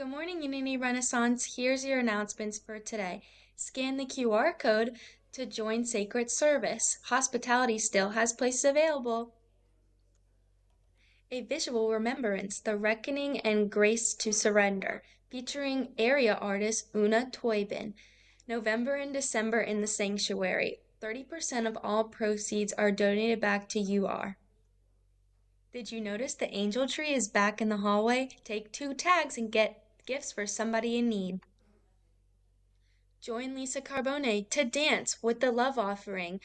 Good morning, Unity Renaissance. Here's your announcements for today. Scan the QR code to join Sacred Service. Hospitality still has places available. A visual remembrance, The Reckoning and Grace to Surrender, featuring area artist Una Toybin. November and December in the Sanctuary. 30% of all proceeds are donated back to UR. Did you notice the angel tree is back in the hallway? Take 2 tags and get gifts for somebody in need. Join Lisa Carbone to dance with the Love Offering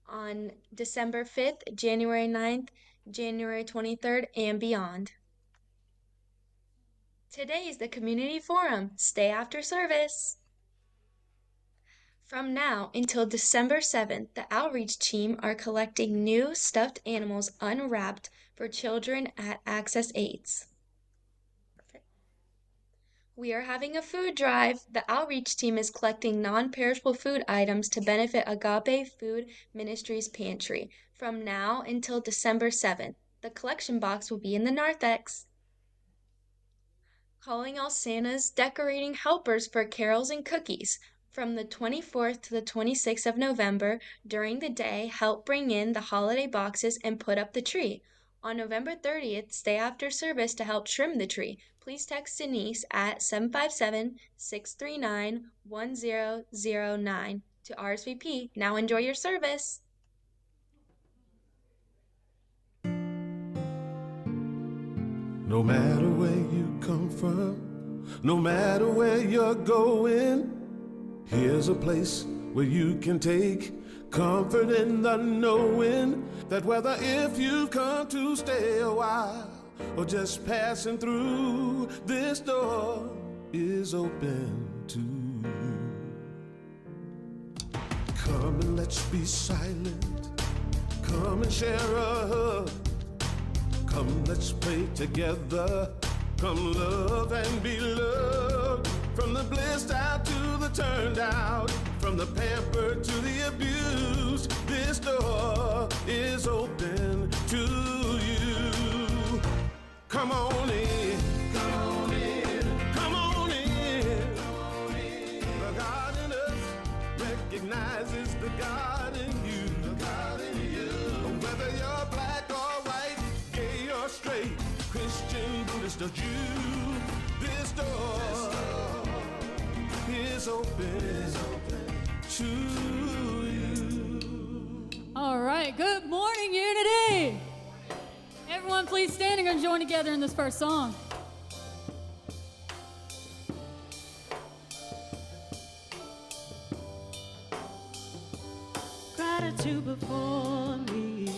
on December 5th, January 9th, January 23rd, and beyond. Today is the Community Forum. Stay after service. From now until December 7th, the outreach team are collecting new stuffed animals unwrapped for children at Access AIDS. We are having a food drive. The outreach team is collecting non-perishable food items to benefit Agape Food Ministries Pantry from now until December 7th. The collection box will be in the narthex. Calling all Santas, decorating helpers for carols and cookies. From the 24th to the 26th of November, during the day, help bring in the holiday boxes and put up the tree. On November 30th, stay after service to help trim the tree. Please text Denise at 757-639-1009 to RSVP. Now enjoy your service. No matter where you come from, no matter where you're going, here's a place where you can take comfort in the knowing that whether if you've come to stay a while or just passing through, this door is open to you. Come and let's be silent. Come and share a hug. Come, let's pray together. Come, love and be loved. From the blissed out to the turned out, from the pampered to the abused, this door is open to you. Come on in. Come on in. Come on in. Come on in. The God in us recognizes the God in you. The God in you. Whether you're black or white, gay or straight, Christian, Buddhist or Jew, this door is open to you. All right, good morning, Unity. Everyone, please stand and join together in this first song. Gratitude before me,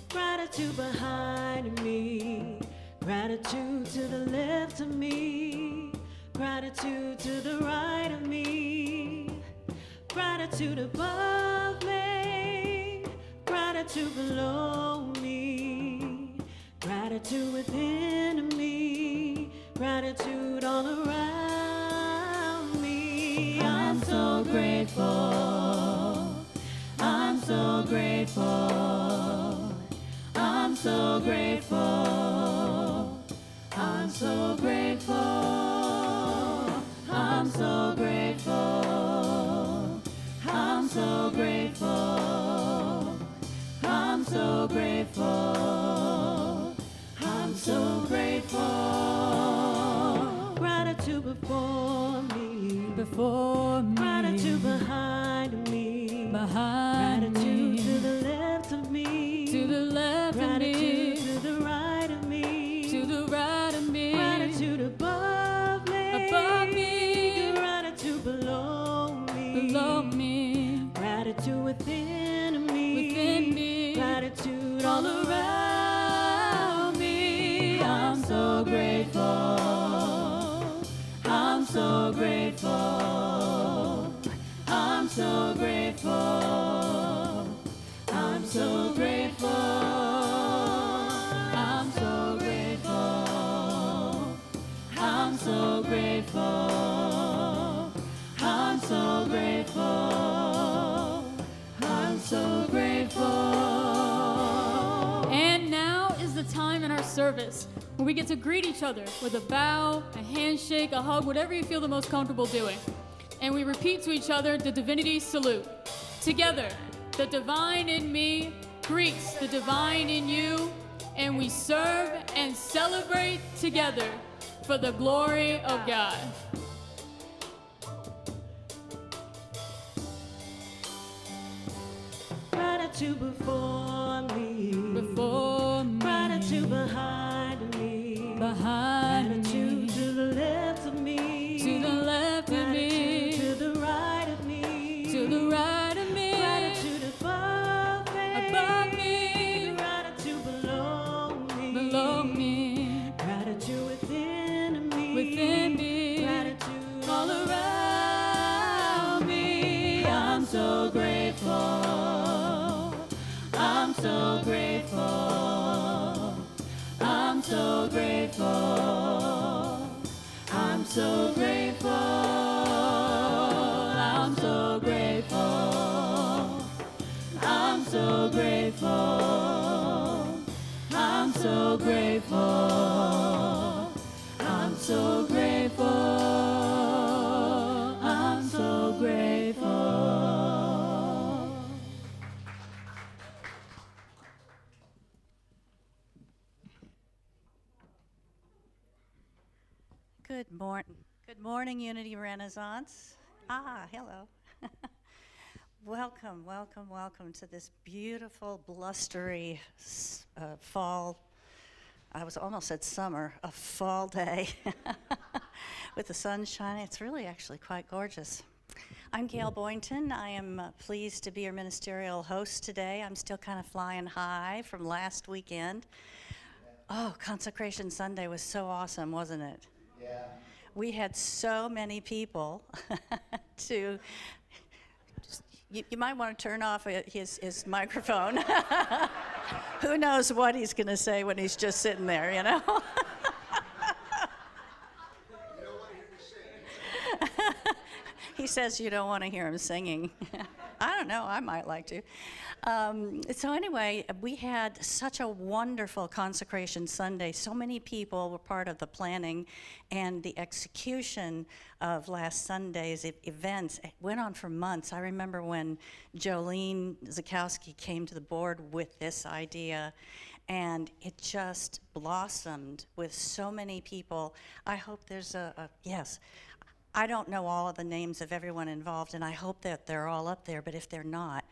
gratitude behind me, gratitude to the left of me, gratitude to the right of me, gratitude above me, gratitude below me, gratitude within me, gratitude all around me. I'm so grateful. I'm so grateful. I'm so grateful. I'm so grateful. I'm so grateful. I'm so grateful. I'm so grateful. I'm so grateful. Gratitude before me. Before me. Gratitude behind me. Behind Gratitude me. to the left of me. To the left of me. Gratitude to the right of me. To the right of me. Gratitude above me. Above me. Gratitude below me. Below me. Gratitude within me. Within me. Gratitude all around me. I'm so grateful. I'm so grateful. I'm so grateful. I'm so grateful. I'm so grateful. I'm so grateful. I'm so grateful. I'm so grateful. And now is the time in our service where we get to greet each other with a bow, a handshake, a hug, whatever you feel the most comfortable doing. And we repeat to each other the divinity salute. Together, the divine in me greets the divine in you, and we serve and celebrate together for the glory of God. Gratitude before me. Before me. Gratitude behind me. Behind Gratitude me. to the left of me. To the left of me. Gratitude to the right of me. To the right of me. Gratitude above me. Above me. Gratitude below me. Below me. Gratitude within me. Within me. Gratitude all around me. I'm so grateful. I'm so grateful. I'm so grateful. I'm so grateful. I'm so grateful. I'm so grateful. I'm so grateful. I'm so grateful. I'm so grateful. Good morning, Unity Renaissance. Hello. Welcome, welcome, welcome to this beautiful, blustery fall. I was almost at summer, a fall day with the sun shining. It's really actually quite gorgeous. I'm Gail Boynton. I am pleased to be your ministerial host today. I'm still kind of flying high from last weekend. Oh, Consecration Sunday was so awesome, wasn't it? Yeah. We had so many people to, you might want to turn off his microphone. Who knows what he's going to say when he's just sitting there, you know? He says you don't want to hear him singing. I don't know, I might like to. So anyway, we had such a wonderful Consecration Sunday. So many people were part of the planning and the execution of last Sunday's events. It went on for months. I remember when Jolene Zakowski came to the board with this idea, and it just blossomed with so many people. I hope there's yes. I don't know all of the names of everyone involved, and I hope that they're all up there, but if they're not,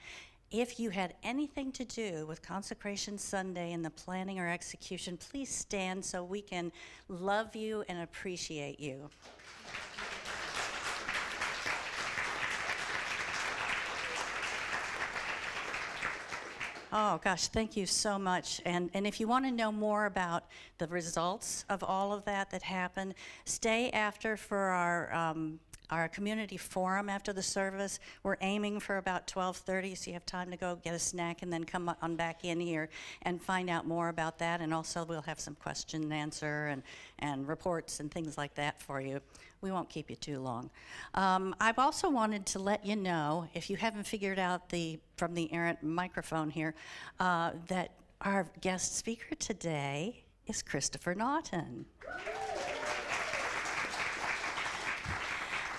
if you had anything to do with Consecration Sunday and the planning or execution, please stand so we can love you and appreciate you. Oh, gosh, thank you so much. And if you want to know more about the results of all of that happened, stay after for our community forum after the service. We're aiming for about 12:30, so you have time to go get a snack and then come on back in here and find out more about that. And also we'll have some question and answer and reports and things like that for you. We won't keep you too long. I've also wanted to let you know, if you haven't figured out from the errant microphone here, that our guest speaker today is Christopher Naughton.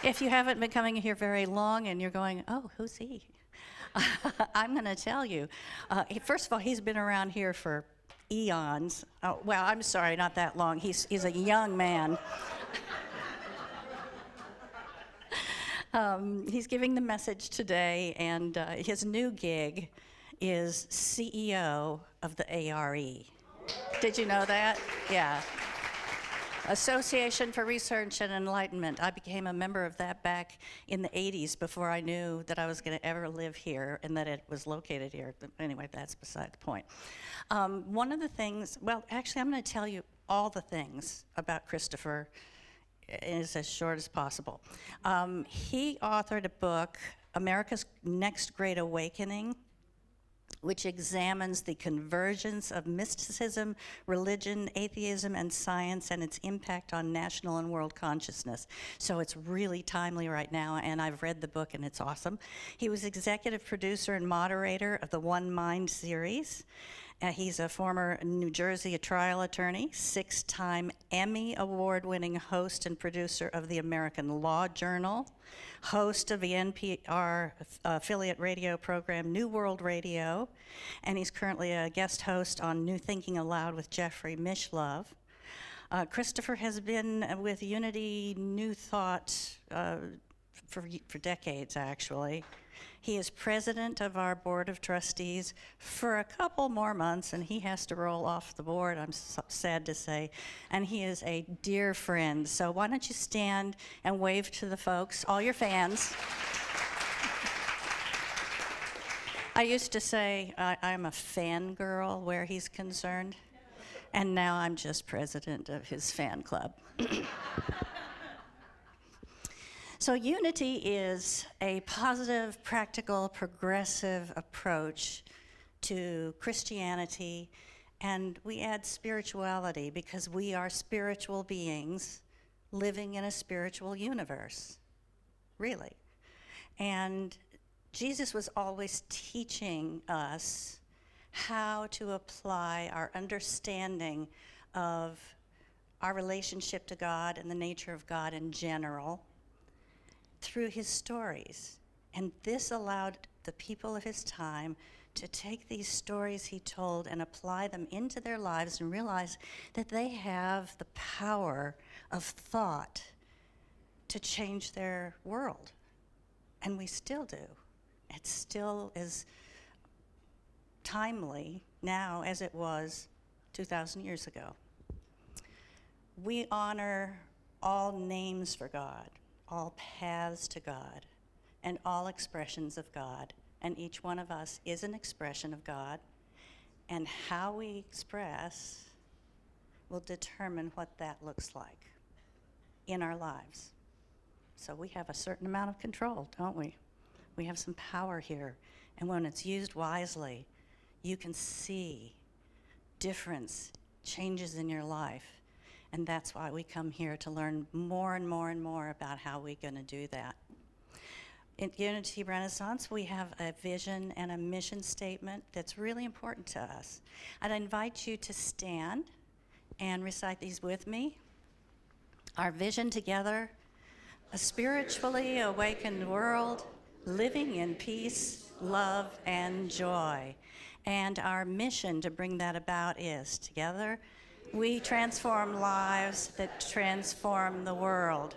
If you haven't been coming here very long and you're going, oh, who's he? I'm going to tell you. First of all, he's been around here for eons. Oh, well, I'm sorry, not that long. He's a young man. He's giving the message today, and his new gig is CEO of the ARE. Did you know that? Yeah. Association for Research and Enlightenment. I became a member of that back in the 80s before I knew that I was going to ever live here and that it was located here. But anyway, that's beside the point. One of the things, well, actually, I'm going to tell you all the things about Christopher. Is as short as possible. He authored a book, America's Next Great Awakening, which examines the convergence of mysticism, religion, atheism, and science and its impact on national and world consciousness. So it's really timely right now, and I've read the book, and it's awesome. He was executive producer and moderator of the One Mind series, He's a former New Jersey trial attorney, 6-time Emmy Award-winning host and producer of the American Law Journal, host of the NPR affiliate radio program New World Radio, and he's currently a guest host on New Thinking Aloud with Jeffrey Mishlove. Christopher has been with Unity New Thought for decades, actually. He is president of our board of trustees for a couple more months, and he has to roll off the board, I'm sad to say. And he is a dear friend. So why don't you stand and wave to the folks, all your fans. I used to say I'm a fangirl where he's concerned, and now I'm just president of his fan club. So Unity is a positive, practical, progressive approach to Christianity, and we add spirituality because we are spiritual beings living in a spiritual universe, really. And Jesus was always teaching us how to apply our understanding of our relationship to God and the nature of God in general through his stories. And this allowed the people of his time to take these stories he told and apply them into their lives and realize that they have the power of thought to change their world. And we still do. It still is timely now as it was 2,000 years ago. We honor all names for God, all paths to God, and all expressions of God. And each one of us is an expression of God. And how we express will determine what that looks like in our lives. So we have a certain amount of control, don't we? We have some power here. And when it's used wisely, you can see difference, changes in your life. And that's why we come here to learn more and more and more about how we're going to do that. In Unity Renaissance, we have a vision and a mission statement that's really important to us. I'd invite you to stand and recite these with me. Our vision together: a spiritually awakened world, living in peace, love, and joy. And our mission to bring that about is, together, we transform lives that transform the world.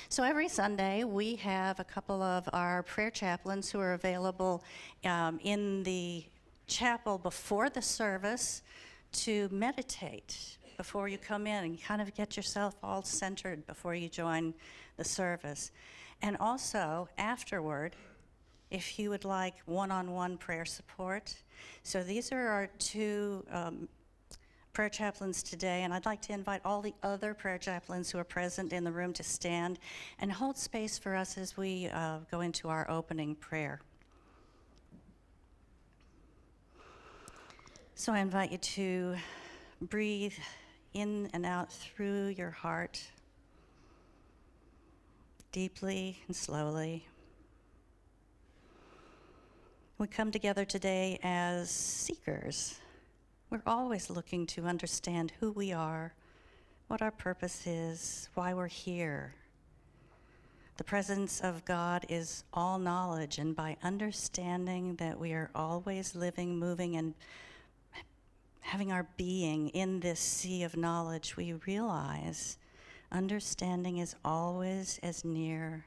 So every Sunday, we have a couple of our prayer chaplains who are available in the chapel before the service to meditate before you come in and kind of get yourself all centered before you join the service. And also, afterward, if you would like one-on-one prayer support. So these are our two prayer chaplains today, and I'd like to invite all the other prayer chaplains who are present in the room to stand and hold space for us as we go into our opening prayer. So I invite you to breathe in and out through your heart, deeply and slowly. We come together today as seekers. We're always looking to understand who we are, what our purpose is, why we're here. The presence of God is all knowledge, and by understanding that we are always living, moving, and having our being in this sea of knowledge, we realize understanding is always as near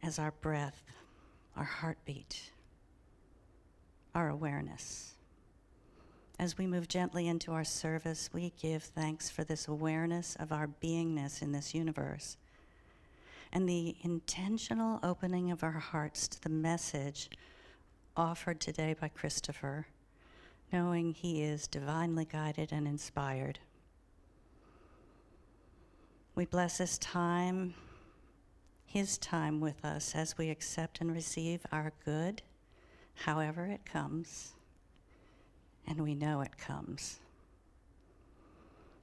as our breath, our heartbeat, our awareness. As we move gently into our service, we give thanks for this awareness of our beingness in this universe and the intentional opening of our hearts to the message offered today by Christopher, knowing he is divinely guided and inspired. We bless his time with us as we accept and receive our good, however it comes. And we know it comes.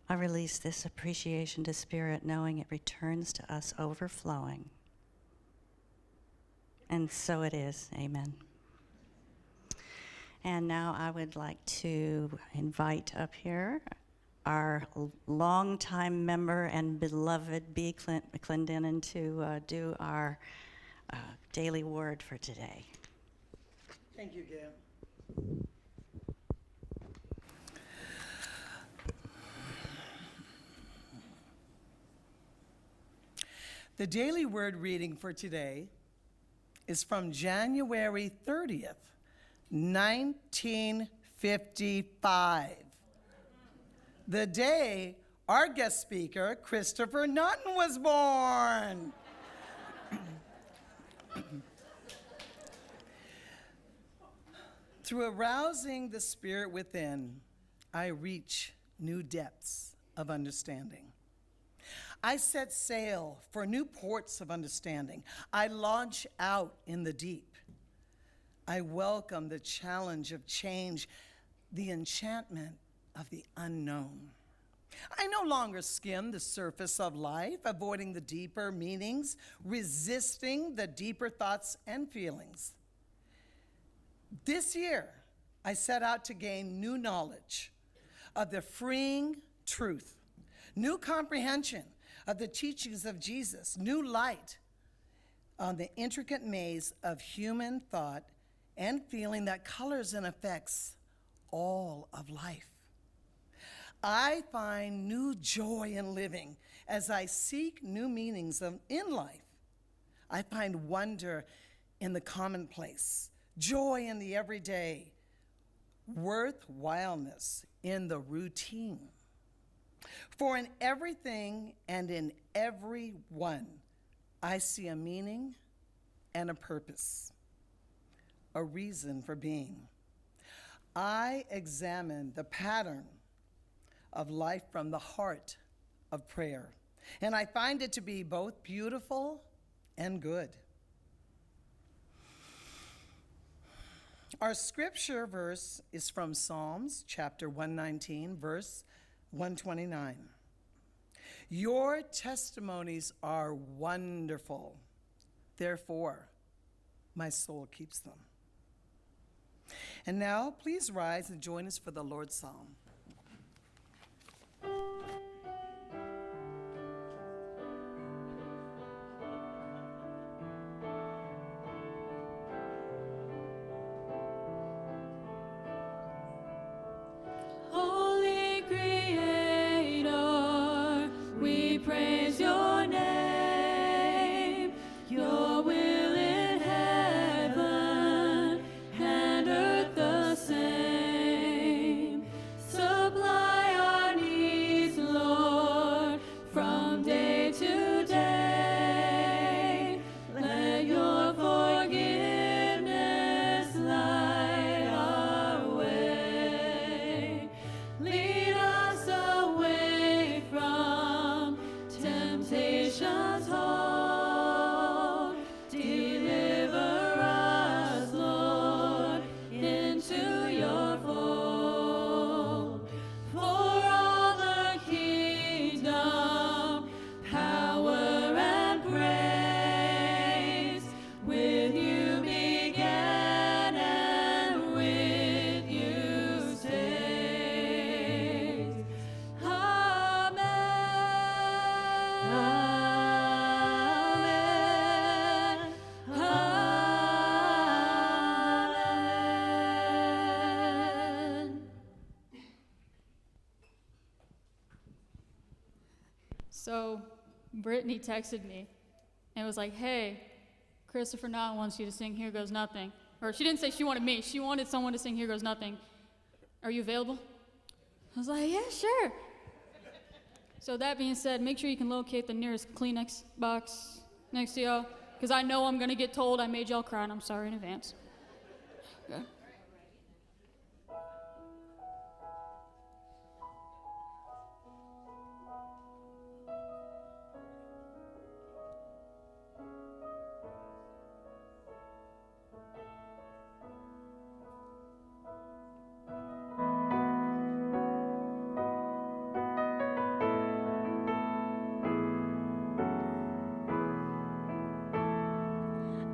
I release this appreciation to Spirit, knowing it returns to us overflowing. And so it is. Amen. And now I would like to invite up here our longtime member and beloved B. Clendenin to do our daily word for today. Thank you, Gail. The daily word reading for today is from January 30th, 1955. The day our guest speaker, Christopher Naughton, was born. Through arousing the spirit within, I reach new depths of understanding. I set sail for new ports of understanding. I launch out in the deep. I welcome the challenge of change, the enchantment of the unknown. I no longer skim the surface of life, avoiding the deeper meanings, resisting the deeper thoughts and feelings. This year, I set out to gain new knowledge of the freeing truth, new comprehension of the teachings of Jesus, new light on the intricate maze of human thought and feeling that colors and affects all of life. I find new joy in living as I seek new meanings in life. I find wonder in the commonplace, joy in the everyday, worthwhileness in the routine. For in everything and in everyone, I see a meaning and a purpose, a reason for being. I examine the pattern of life from the heart of prayer, and I find it to be both beautiful and good. Our scripture verse is from Psalms chapter 119, verse 129. Your testimonies are wonderful, therefore my soul keeps them. And now please rise and join us for the Lord's Psalm. Holy Creator, we praise your name. Your will in heaven and earth the same. Supply our needs, Lord, from day to day. Let your forgiveness light our way. Lead us away from temptation's hold. Deliver us, Lord, into your fold. For all the kingdom, power and praise, with you began and with you stays. Amen. Amen. So Brittany texted me and was like, hey, Christopher Naughton wants you to sing Here Goes Nothing. Or she didn't say she wanted me. She wanted someone to sing Here Goes Nothing. Are you available? I was like, yeah, sure. So that being said, make sure you can locate the nearest Kleenex box next to y'all, because I know I'm going to get told I made y'all cry, and I'm sorry in advance. Okay.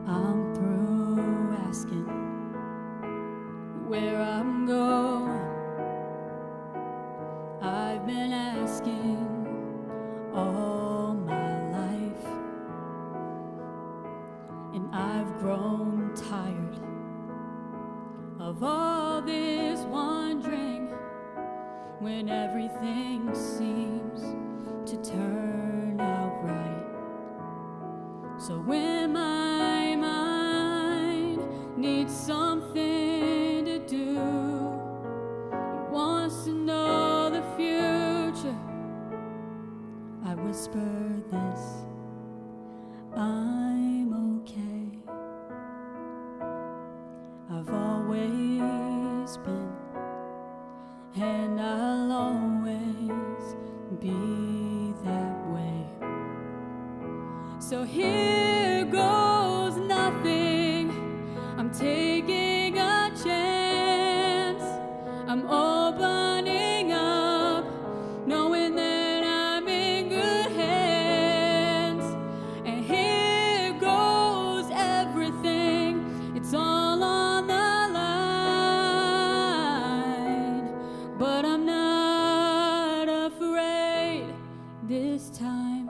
I'm through asking of all this wandering when everything seems to turn out right. So when my mind needs something to do, it wants to know the future, I whisper this: I'm okay. I've always been, and I'll always be that way. So here goes nothing. I'm taking a chance. I'm opening up, knowing that I'm in good hands. And here goes everything. It's all on the line, but I'm not afraid this time.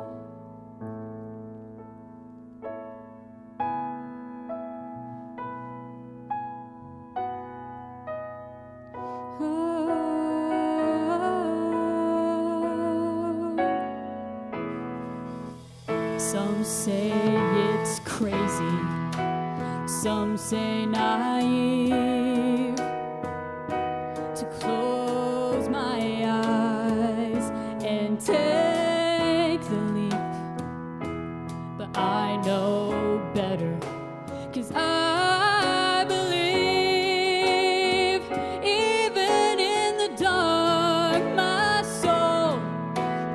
Some say it's crazy, some say naive to close my eyes and take the leap. But I know better, 'cause I believe even in the dark my soul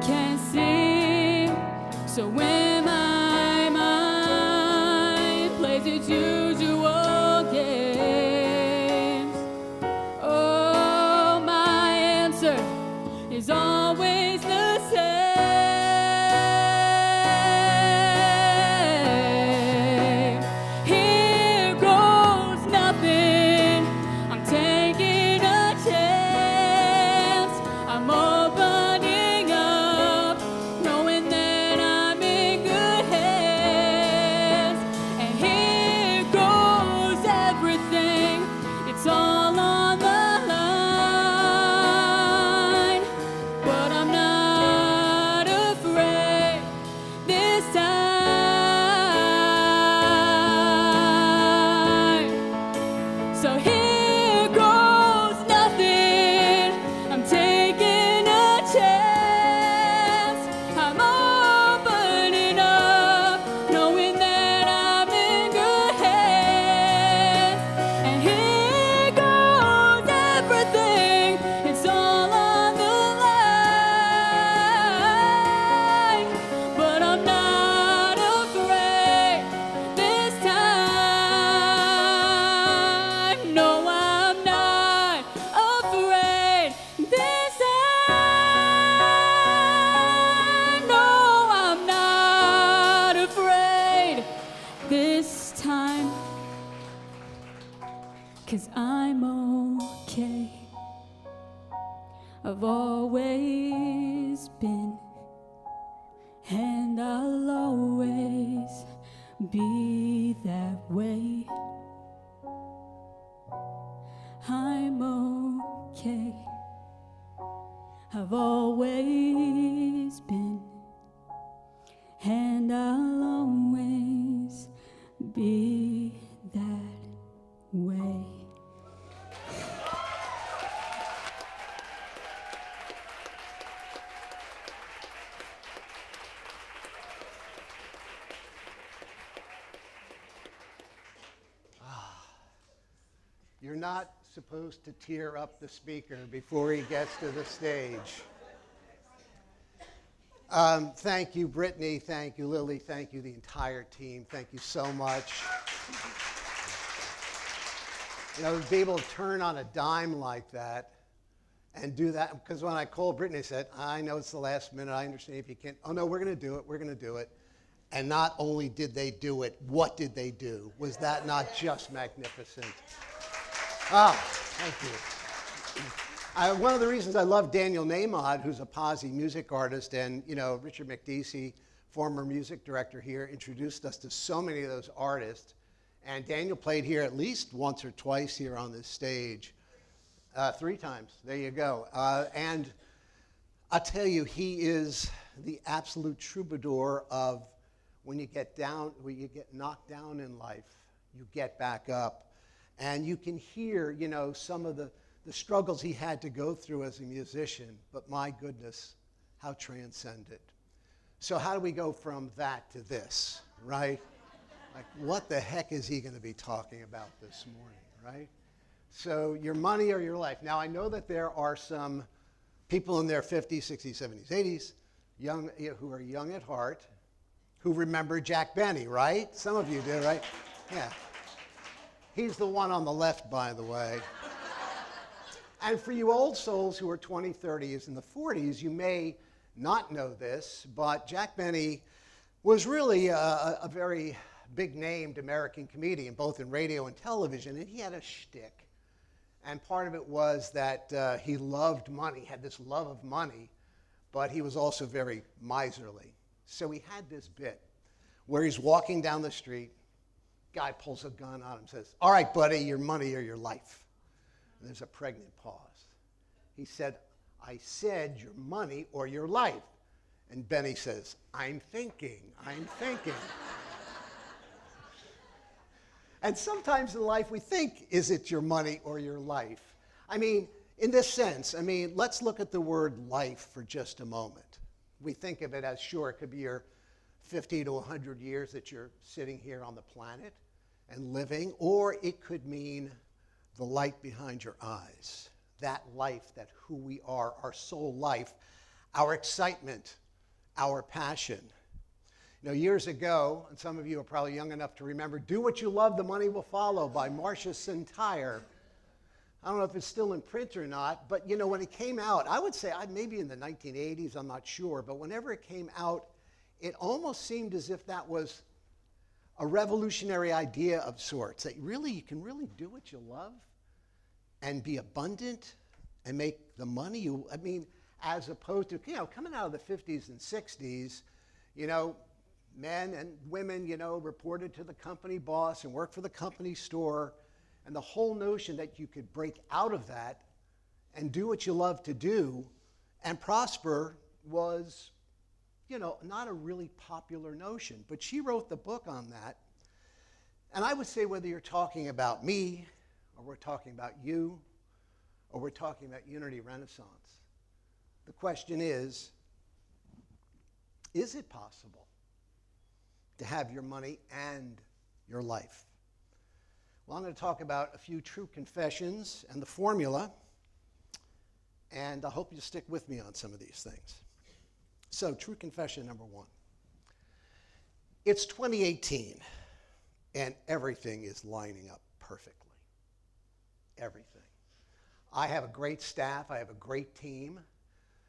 can see. So when my mind plays its usual games, oh, my answer is always the same. Here goes nothing. I'm taking a chance. I'm opening up, knowing that I'm in good hands. And here goes everything. It's all on the line, but I'm not afraid this time. So here goes nothing. I'm taking a chance. I'm opening up, knowing that I'm in good hands. And here goes everything. It's all on the line, but I'm not afraid this time. No, I'm not afraid this time. No, I'm not afraid this time. 'Cause I'm okay. I've always been, and I'll always be that way. I'm okay. I've always been, and I'll always be that way. You're not supposed to tear up the speaker before he gets to the stage. Thank you, Brittany. Thank you, Lily. Thank you, the entire team. Thank you so much. You know, to be able to turn on a dime like that and do that, because when I called Brittany, I said, I know it's the last minute. I understand if you can't. Oh, no, we're going to do it. We're going to do it. And not only did they do it, what did they do? Was that not just magnificent? Oh, thank you. One of the reasons I love Daniel Nahmod, who's a posse music artist, and Richard McDeasy, former music director here, introduced us to so many of those artists. And Daniel played here at least once or twice here on this stage. 3 times. There you go. And I'll tell you, he is the absolute troubadour of when you get knocked down in life, you get back up. And you can hear, you know, some of the struggles he had to go through as a musician, but my goodness, how transcendent. So how do we go from that to this, right? Like, what the heck is he going to be talking about this morning, right? So your money or your life. Now, I know that there are some people in their 50s, 60s, 70s, 80s, young, who are young at heart, who remember Jack Benny, right? Some of you do, right? Yeah. He's the one on the left, by the way. And for you old souls who are 20, 30s, and the 40s, you may not know this, but Jack Benny was really a very big-named American comedian, both in radio and television, and he had a shtick. And part of it was that he loved money, had this love of money, but he was also very miserly. So he had this bit where he's walking down the street, guy pulls a gun on him, says, "All right, buddy, your money or your life." And there's a pregnant pause. He said, "I said your money or your life." And Benny says, I'm thinking. And sometimes in life we think, is it your money or your life? I mean, in this sense, let's look at the word life for just a moment. We think of it as, sure, it could be your 50 to 100 years that you're sitting here on the planet and living, or it could mean the light behind your eyes, that life, that who we are, our soul life, our excitement, our passion. You know, years ago, and some of you are probably young enough to remember, "Do What You Love, The Money Will Follow" by Marcia Sintire. I don't know if it's still in print or not, but you know, when it came out, I would say maybe in the 1980s, I'm not sure, but whenever it came out, it almost seemed as if that was a revolutionary idea of sorts, that really you can really do what you love and be abundant and make the money you, as opposed to, coming out of the 50s and 60s, men and women, reported to the company boss and worked for the company store. And the whole notion that you could break out of that and do what you love to do and prosper was, not a really popular notion. But she wrote the book on that. And I would say whether you're talking about me, or we're talking about you, or we're talking about Unity Renaissance, the question is it possible to have your money and your life? Well, I'm going to talk about a few true confessions and the formula, and I hope you stick with me on some of these things. So, true confession number 1. It's 2018, and everything is lining up perfectly. Everything. I have a great staff. I have a great team.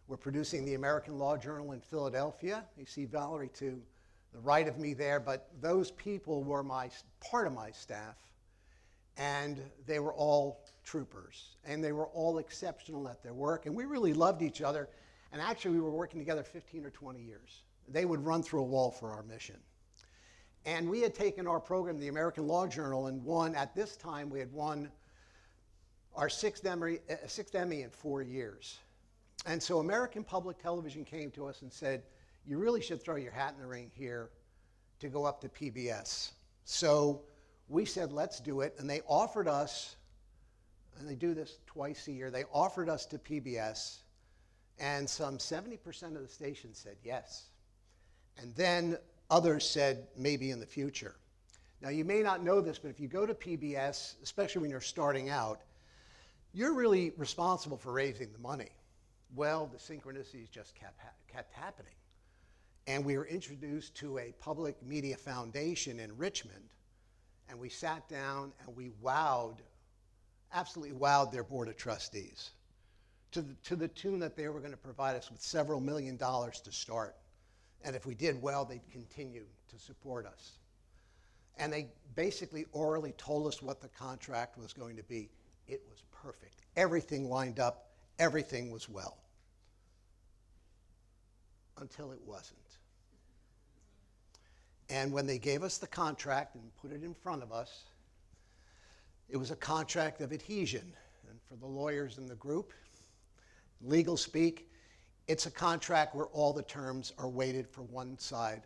We're producing the American Law Journal in Philadelphia. You see Valerie to the right of me there, but those people were part of my staff. And they were all troopers, and they were all exceptional at their work, and we really loved each other. And actually, we were working together 15 or 20 years. They would run through a wall for our mission. And we had taken our program, the American Law Journal, and at this time, we had won our sixth Emmy in 4 years. And so American Public Television came to us and said, you really should throw your hat in the ring here to go up to PBS. So we said, let's do it. And they offered us, and they do this twice a year, they offered us to PBS, and some 70% of the stations said yes. And then others said maybe in the future. Now, you may not know this, but if you go to PBS, especially when you're starting out, you're really responsible for raising the money. Well, the synchronicities just kept happening. And we were introduced to a public media foundation in Richmond, and we sat down and we absolutely wowed their board of trustees to the tune that they were going to provide us with several $1 million to start. And if we did well, they'd continue to support us. And they basically orally told us what the contract was going to be. It was perfect. Everything lined up. Everything was well. Until it wasn't. And when they gave us the contract and put it in front of us, it was a contract of adhesion. And for the lawyers in the group, legal speak, it's a contract where all the terms are weighted for one side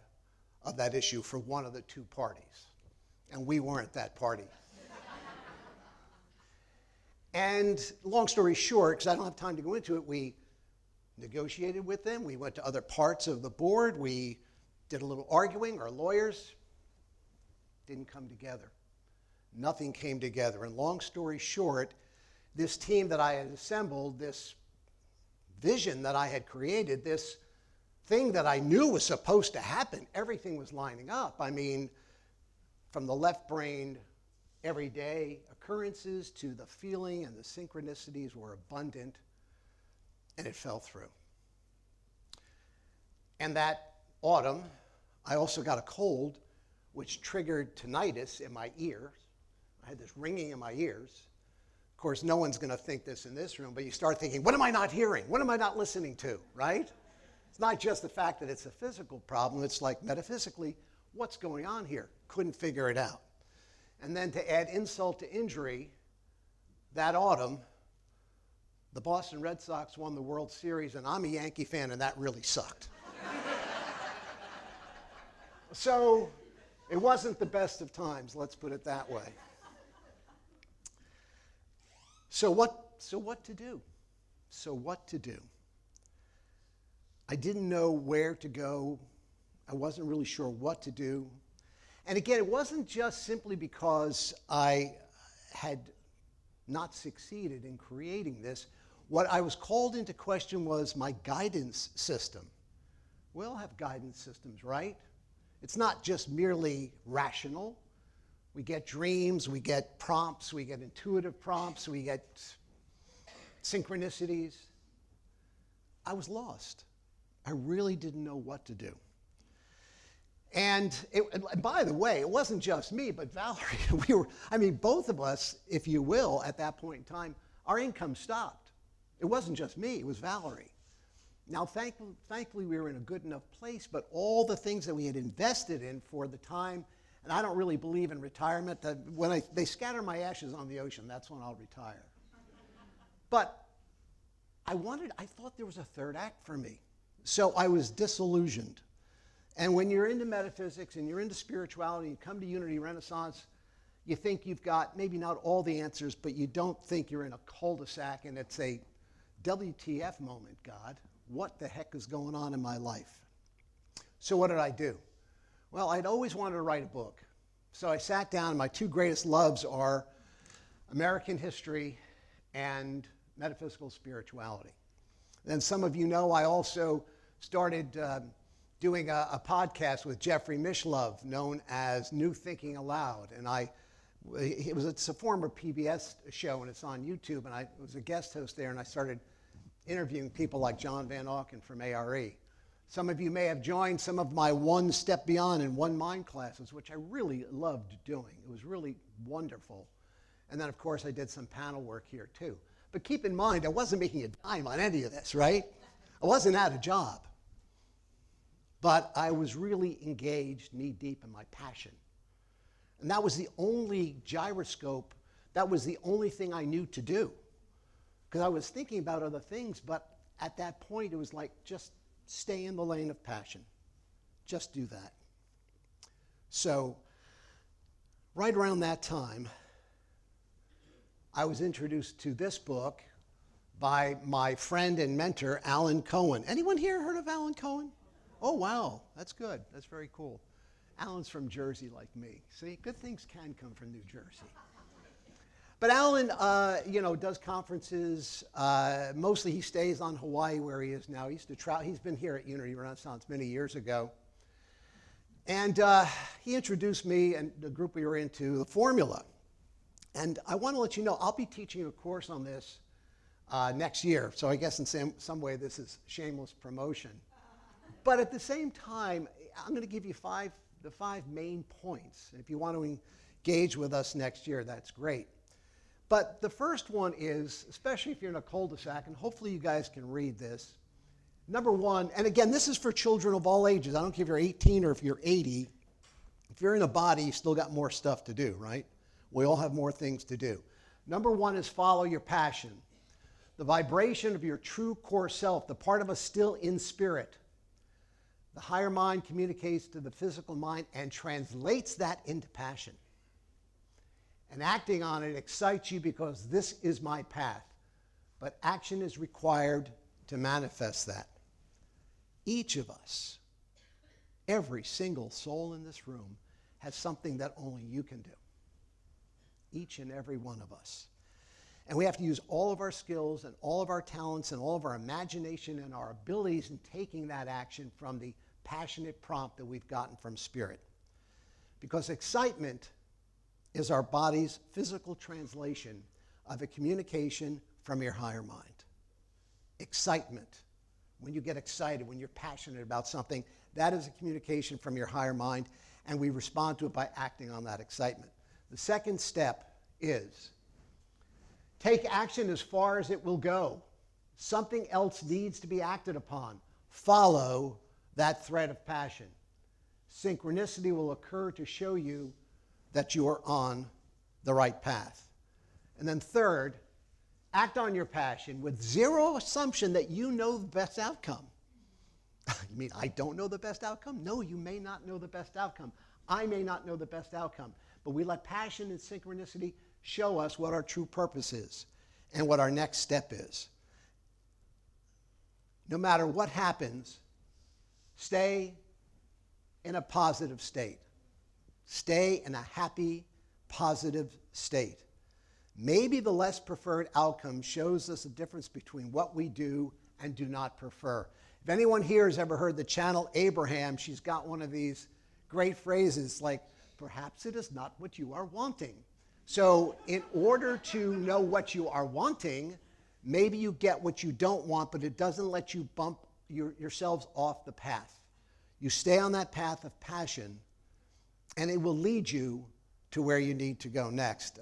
of that issue for one of the two parties. And we weren't that party. And long story short, because I don't have time to go into it, we negotiated with them. We went to other parts of the board. We did a little arguing. Our lawyers didn't come together. Nothing came together. And long story short, this team that I had assembled, this vision that I had created, this thing that I knew was supposed to happen, everything was lining up. I mean, from the left-brained everyday occurrences to the feeling and the synchronicities were abundant, and it fell through. And that autumn, I also got a cold, which triggered tinnitus in my ears. I had this ringing in my ears. Of course, no one's going to think this in this room, but you start thinking, what am I not hearing? What am I not listening to, right? It's not just the fact that it's a physical problem. It's like metaphysically, what's going on here? Couldn't figure it out. And then to add insult to injury, that autumn, the Boston Red Sox won the World Series, and I'm a Yankee fan, and that really sucked. So it wasn't the best of times, let's put it that way. So what to do? So what to do? I didn't know where to go. I wasn't really sure what to do. And again, it wasn't just simply because I had not succeeded in creating this. What I was called into question was my guidance system. We all have guidance systems, right? It's not just merely rational. We get dreams, we get prompts, we get intuitive prompts, we get synchronicities. I was lost. I really didn't know what to do. And by the way, it wasn't just me, but Valerie. Both of us, if you will, at that point in time, our income stopped. It wasn't just me, it was Valerie. Now, thankfully, we were in a good enough place, but all the things that we had invested in for the time, and I don't really believe in retirement. When they scatter my ashes on the ocean, that's when I'll retire. But I thought there was a third act for me. So I was disillusioned. And when you're into metaphysics and you're into spirituality, you come to Unity Renaissance, you think you've got maybe not all the answers, but you don't think you're in a cul-de-sac and it's a WTF moment, God. What the heck is going on in my life? So what did I do? Well, I'd always wanted to write a book. So I sat down, and my two greatest loves are American history and metaphysical spirituality. Then some of you know I also started doing a podcast with Jeffrey Mishlove known as New Thinking Aloud. And it's a former PBS show, and it's on YouTube, and I was a guest host there, and I started interviewing people like John Van Auken from ARE. Some of you may have joined some of my One Step Beyond and One Mind classes, which I really loved doing. It was really wonderful. And then, of course, I did some panel work here, too. But keep in mind, I wasn't making a dime on any of this, right? I wasn't at a job. But I was really engaged knee-deep in my passion. And that was the only gyroscope, that was the only thing I knew to do. Because I was thinking about other things, but at that point, it was like, just stay in the lane of passion. Just do that. So, right around that time, I was introduced to this book by my friend and mentor, Alan Cohen. Anyone here heard of Alan Cohen? Oh, wow, that's good. That's very cool. Alan's from Jersey like me. See, good things can come from New Jersey. But Alan, does conferences. Mostly he stays on Hawaii where he is now. He used to travel. He's been here at Unity Renaissance many years ago. And he introduced me and the group we were into, the formula. And I want to let you know, I'll be teaching a course on this next year. So I guess in some way this is shameless promotion. But at the same time, I'm going to give you the five main points. And if you want to engage with us next year, that's great. But the first one is, especially if you're in a cul-de-sac, and hopefully you guys can read this. Number one, and again, this is for children of all ages. I don't care if you're 18 or if you're 80. If you're in a body, you still got more stuff to do, right? We all have more things to do. Number one is follow your passion. The vibration of your true core self, the part of us still in spirit. The higher mind communicates to the physical mind and translates that into passion. And acting on it excites you because this is my path. But action is required to manifest that. Each of us, every single soul in this room, has something that only you can do. Each and every one of us. And we have to use all of our skills and all of our talents and all of our imagination and our abilities in taking that action from the passionate prompt that we've gotten from Spirit. Because excitement is our body's physical translation of a communication from your higher mind. Excitement. When you get excited, when you're passionate about something, that is a communication from your higher mind, and we respond to it by acting on that excitement. The second step is take action as far as it will go. Something else needs to be acted upon. Follow that thread of passion. Synchronicity will occur to show you that you are on the right path. And then third, act on your passion with zero assumption that you know the best outcome. You mean I don't know the best outcome? No, you may not know the best outcome. I may not know the best outcome. But we let passion and synchronicity show us what our true purpose is and what our next step is. No matter what happens, stay in a positive state. Stay in a happy, positive state. Maybe the less preferred outcome shows us the difference between what we do and do not prefer. If anyone here has ever heard the channel Abraham, she's got one of these great phrases like, perhaps it is not what you are wanting. So in order to know what you are wanting, maybe you get what you don't want, but it doesn't let you bump yourselves off the path. You stay on that path of passion, and it will lead you to where you need to go next.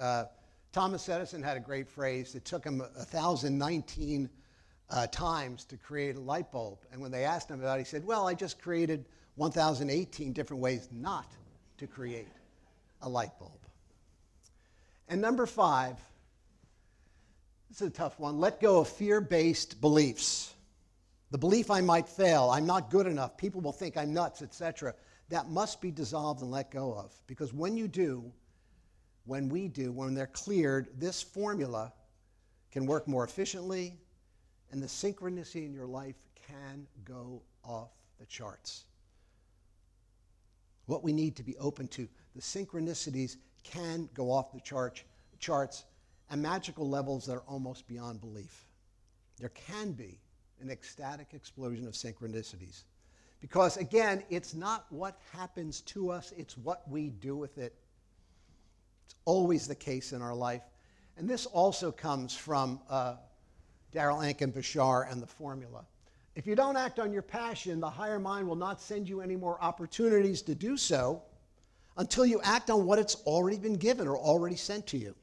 Thomas Edison had a great phrase. It took him 1,019 times to create a light bulb. And when they asked him about it, he said, well, I just created 1,018 different ways not to create a light bulb. And number 5, this is a tough one. Let go of fear-based beliefs. The belief I might fail, I'm not good enough, people will think I'm nuts, etc. That must be dissolved and let go of. Because when you do, when they're cleared, this formula can work more efficiently, and the synchronicity in your life can go off the charts. What we need to be open to, the synchronicities can go off the charts at magical levels that are almost beyond belief. There can be an ecstatic explosion of synchronicities. Because again, it's not what happens to us, it's what we do with it. It's always the case in our life. And this also comes from Darrell Ankin Bashar and the formula. If you don't act on your passion, the higher mind will not send you any more opportunities to do so until you act on what it's already been given or already sent to you,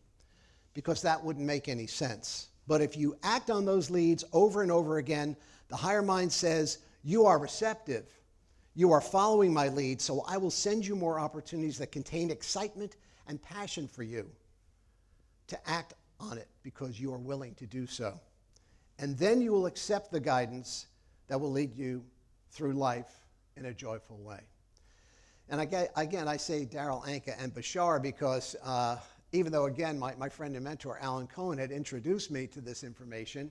because that wouldn't make any sense. But if you act on those leads over and over again, the higher mind says, you are receptive. You are following my lead, so I will send you more opportunities that contain excitement and passion for you to act on it because you are willing to do so. And then you will accept the guidance that will lead you through life in a joyful way. And again, I say Darrell Ankin and Bashar because even though, again, my friend and mentor, Alan Cohen, had introduced me to this information,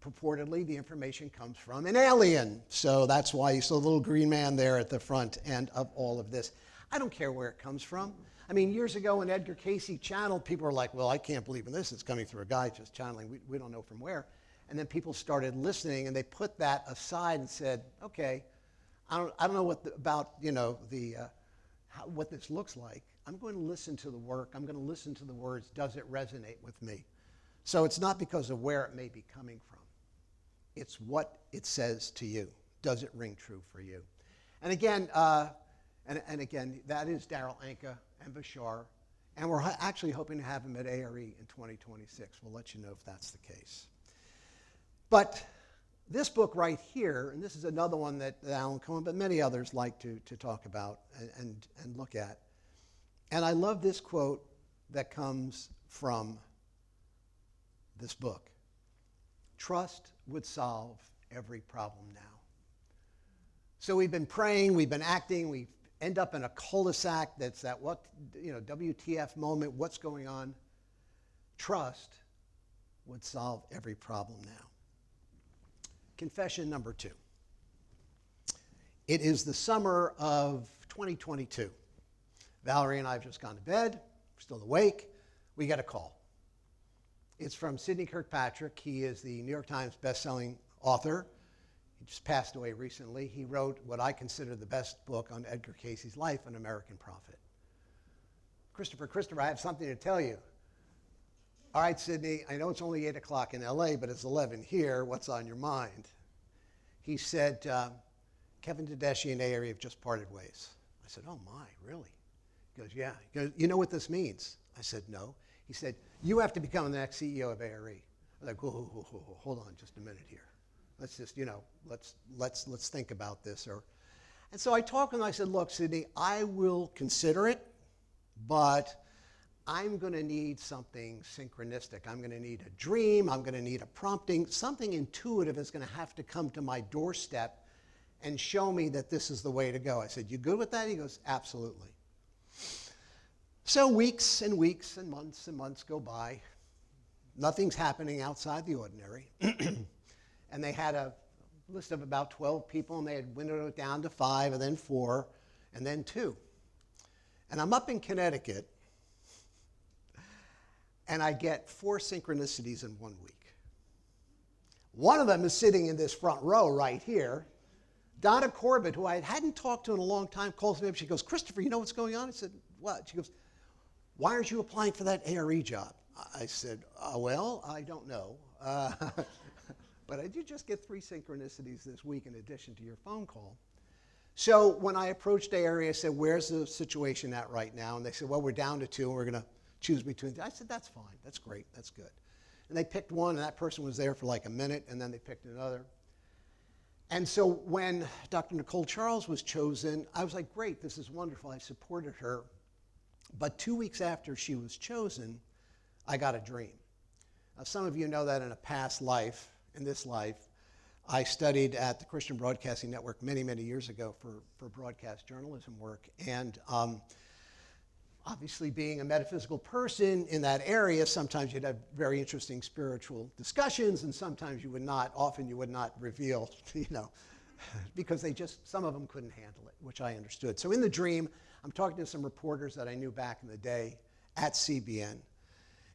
purportedly the information comes from an alien. So that's why you saw the little green man there at the front end of all of this. I don't care where it comes from. I mean, years ago when Edgar Cayce channeled, people were like, well, I can't believe in this. It's coming through a guy just channeling. We don't know from where. And then people started listening, and they put that aside and said, okay, I don't know what this looks like. I'm going to listen to the work. I'm going to listen to the words. Does it resonate with me? So it's not because of where it may be coming from. It's what it says to you. Does it ring true for you? And again, that is Darrell Ankin and Bashar. And we're actually hoping to have him at ARE in 2026. We'll let you know if that's the case. But this book right here, and this is another one that Alan Cohen, but many others like to talk about and look at. And I love this quote that comes from this book. Trust would solve every problem now. So we've been praying, we've been acting, we end up in a cul-de-sac that's that WTF moment, what's going on? Trust would solve every problem now. Confession number 2. It is the summer of 2022. Valerie and I have just gone to bed, we're still awake, we get a call. It's from Sidney Kirkpatrick. He is the New York Times best-selling author. He just passed away recently. He wrote what I consider the best book on Edgar Cayce's life, An American Prophet. Christopher, I have something to tell you. All right, Sidney, I know it's only 8 o'clock in LA, but it's 11 here. What's on your mind? He said, Kevin Tedeschi and ARE have just parted ways. I said, oh my, really? He goes, yeah. He goes, you know what this means? I said, no. He said, you have to become the next CEO of ARE. I'm like, whoa, hold on just a minute here. Let's just, let's think about this. And so I talked to him and I said, look, Sidney, I will consider it, but I'm going to need something synchronistic. I'm going to need a dream. I'm going to need a prompting. Something intuitive is going to have to come to my doorstep and show me that this is the way to go. I said, you good with that? He goes, absolutely. So weeks and weeks and months go by. Nothing's happening outside the ordinary. And they had a list of about 12 people, and they had windowed it down to 5, and then 4, and then 2. And I'm up in Connecticut, and I get 4 synchronicities in 1 week. One of them is sitting in this front row right here. Donna Corbett, who I hadn't talked to in a long time, calls me up. She goes, Christopher, you know what's going on? I said, what? She goes, why aren't you applying for that ARE job? I said, well, I don't know. But I did just get 3 synchronicities this week in addition to your phone call. So when I approached ARE, I said, where's the situation at right now? And they said, well, we're down to 2, and we're going to choose between. I said, that's fine. That's great. That's good. And they picked one, and that person was there for like a minute, and then they picked another. And so when Dr. Nicole Charles was chosen, I was like, great, this is wonderful. I supported her. But 2 weeks after she was chosen, I got a dream. Now, some of you know that in a past life, in this life, I studied at the Christian Broadcasting Network many, many years ago for broadcast journalism work. And obviously being a metaphysical person in that area, sometimes you'd have very interesting spiritual discussions, and sometimes you would not, often you would not reveal, because some of them couldn't handle it, which I understood. So in the dream, I'm talking to some reporters that I knew back in the day at CBN.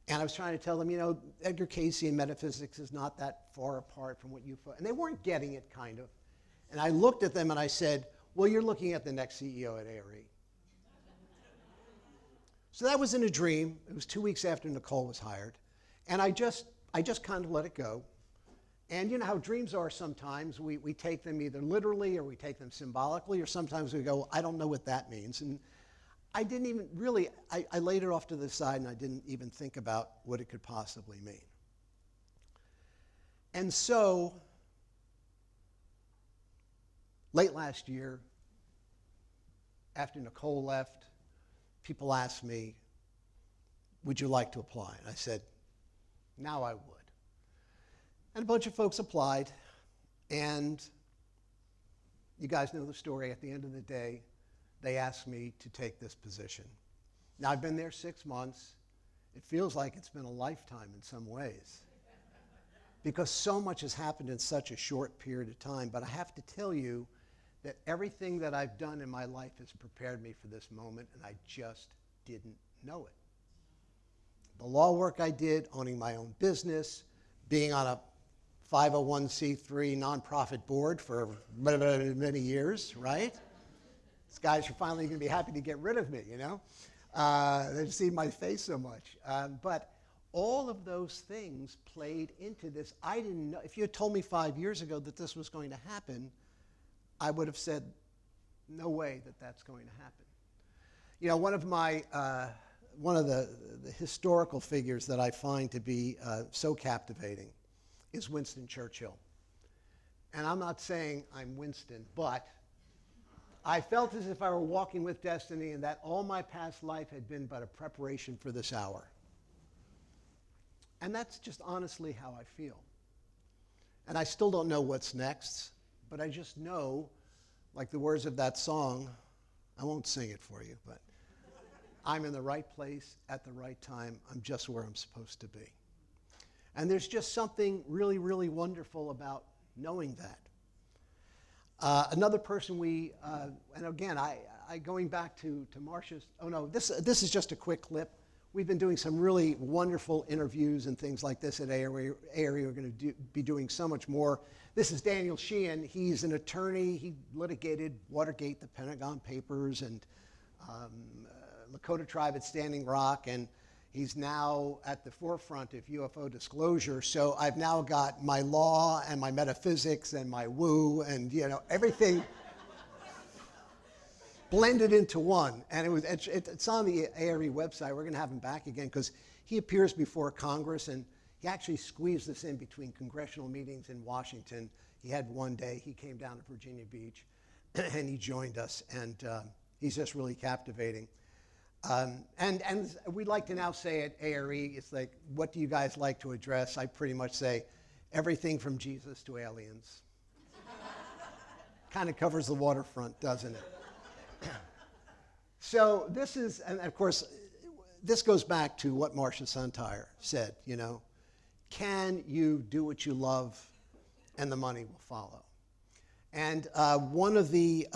And I was trying to tell them, Edgar Cayce and metaphysics is not that far apart from what you thought. And they weren't getting it, kind of. And I looked at them and I said, well, you're looking at the next CEO at ARE. So that was in a dream. It was 2 weeks after Nicole was hired. And I just kind of let it go. And you know how dreams are sometimes. We take them either literally or we take them symbolically, or sometimes we go, I don't know what that means. And I didn't even really, I laid it off to the side and I didn't even think about what it could possibly mean. And so, late last year, after Nicole left, people asked me, would you like to apply? And I said, now I would. And a bunch of folks applied, and you guys know the story. At the end of the day, they asked me to take this position. Now, I've been there 6 months. It feels like it's been a lifetime in some ways, because so much has happened in such a short period of time. But I have to tell you that everything that I've done in my life has prepared me for this moment, and I just didn't know it. The law work I did, owning my own business, being on a 501c3 nonprofit board for many years, right? These guys are finally going to be happy to get rid of me, They've seen my face so much. But all of those things played into this. I didn't know. If you had told me 5 years ago that this was going to happen, I would have said, no way that that's going to happen. One of the historical figures that I find to be so captivating is Winston Churchill. And I'm not saying I'm Winston, but I felt as if I were walking with destiny and that all my past life had been but a preparation for this hour. And that's just honestly how I feel. And I still don't know what's next, but I just know, like the words of that song, I won't sing it for you, but I'm in the right place at the right time. I'm just where I'm supposed to be. And there's just something really, really wonderful about knowing that. Another person and again, I going back to Marcia's, oh no, this is just a quick clip. We've been doing some really wonderful interviews and things like this at ARE. We're going to be doing so much more. This is Daniel Sheehan. He's an attorney. He litigated Watergate, the Pentagon Papers, and Lakota tribe at Standing Rock, and he's now at the forefront of UFO disclosure. So I've now got my law and my metaphysics and my woo and everything blended into one. And it's on the ARE website. We're going to have him back again because he appears before Congress, and he actually squeezed this in between congressional meetings in Washington. He had one day. He came down to Virginia Beach, and he joined us, and he's just really captivating. And we'd like to now say at ARE, it's like, what do you guys like to address? I pretty much say everything from Jesus to aliens. Kind of covers the waterfront, doesn't it? So this is, and of course, this goes back to what Marcia Suntire said, can you do what you love and the money will follow? And one of the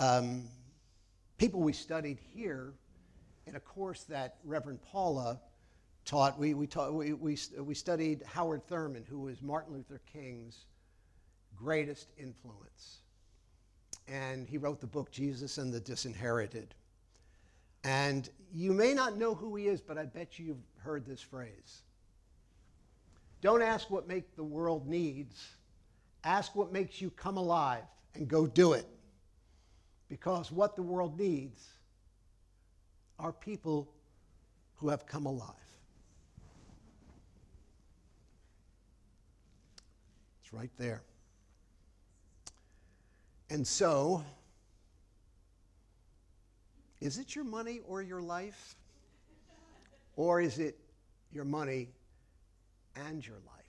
people we studied here in a course that Reverend Paula taught, we studied Howard Thurman, who was Martin Luther King's greatest influence. And he wrote the book Jesus and the Disinherited. And you may not know who he is, but I bet you've heard this phrase. Don't ask what the world needs. Ask what makes you come alive and go do it. Because what the world needs are people who have come alive. It's right there. And so, is it your money or your life? Or is it your money and your life?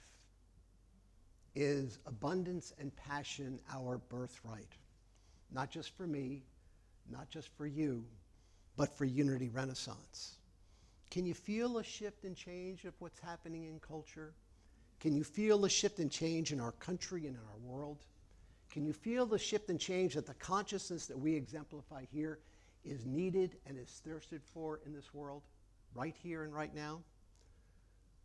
Is abundance and passion our birthright? Not just for me, not just for you, but for Unity Renaissance. Can you feel a shift and change of what's happening in culture? Can you feel a shift and change in our country and in our world? Can you feel the shift and change that the consciousness that we exemplify here is needed and is thirsted for in this world, right here and right now?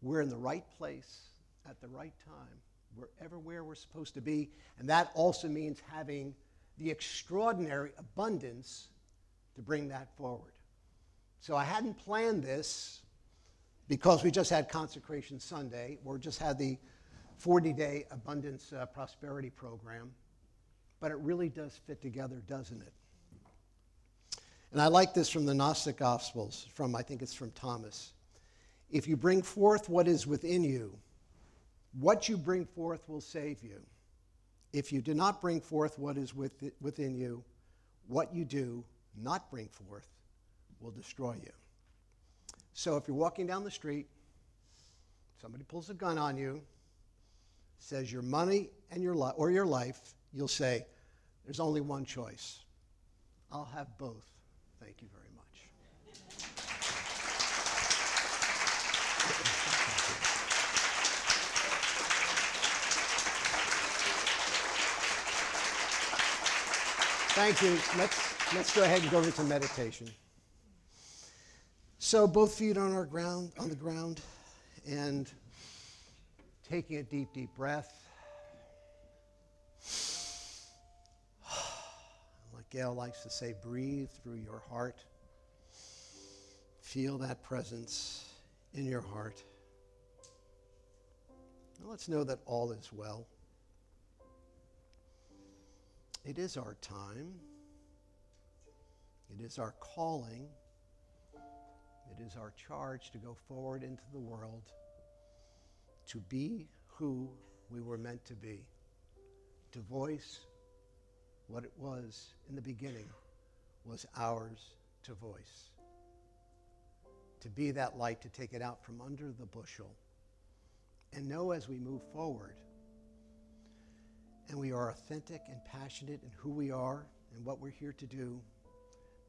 We're in the right place at the right time. We're everywhere we're supposed to be, and that also means having the extraordinary abundance to bring that forward. So I hadn't planned this because we just had Consecration Sunday, or just had the 40-day Abundance Prosperity Program, but it really does fit together, doesn't it? And I like this from the Gnostic Gospels, I think it's from Thomas. If you bring forth what is within you, what you bring forth will save you. If you do not bring forth what is within you, what you do not bring forth will destroy you. So if you're walking down the street, somebody pulls a gun on you, says your money and your life, you'll say, there's only one choice. I'll have both. Thank you very much. Thank you. Let's go ahead and go into meditation. So both feet on the ground, and taking a deep, deep breath. Like Gail likes to say, breathe through your heart. Feel that presence in your heart. Now let's know that all is well. It is our time. It is our calling. It is our charge to go forward into the world, to be who we were meant to be to voice what it was in the beginning was ours to voice. To be that light, to take it out from under the bushel, and know as we move forward, and we are authentic and passionate in who we are and what we're here to do,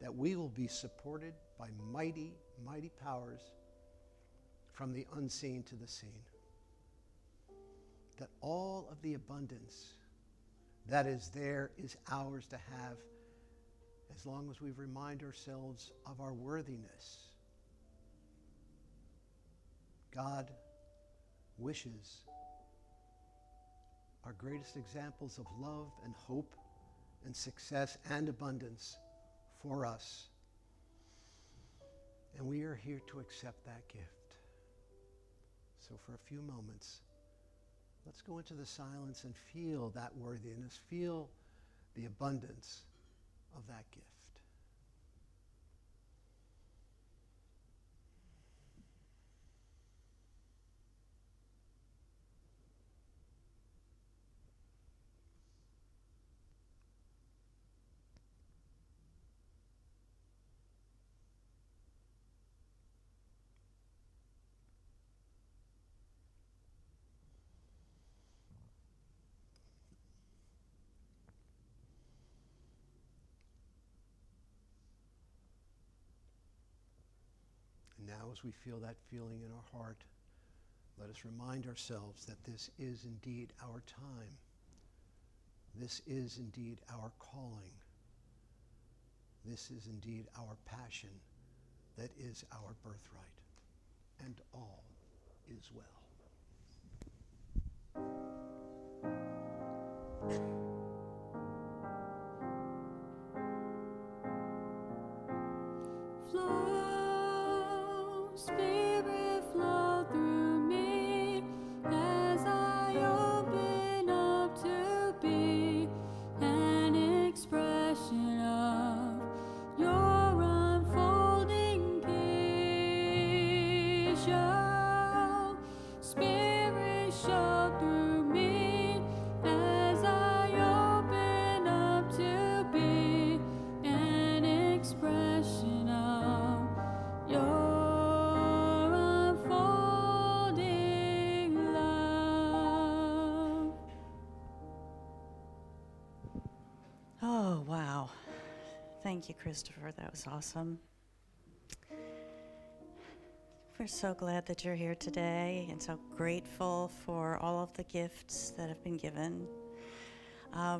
that we will be supported by mighty, mighty powers from the unseen to the seen. That all of the abundance that is there is ours to have as long as we remind ourselves of our worthiness. God wishes our greatest examples of love and hope and success and abundance for us. And we are here to accept that gift. So for a few moments, let's go into the silence and feel that worthiness, feel the abundance of that gift. And now as we feel that feeling in our heart, let us remind ourselves that this is indeed our time. This is indeed our calling. This is indeed our passion. That is our birthright. And all is well. Flow, Spirit, flow through me as I open up to be an expression of your unfolding peace. Show, Spirit, show through me as I open up to be an expression of your unfolding love. Oh, wow. Thank you, Christopher. That was awesome. We're so glad that you're here today and so grateful for all of the gifts that have been given.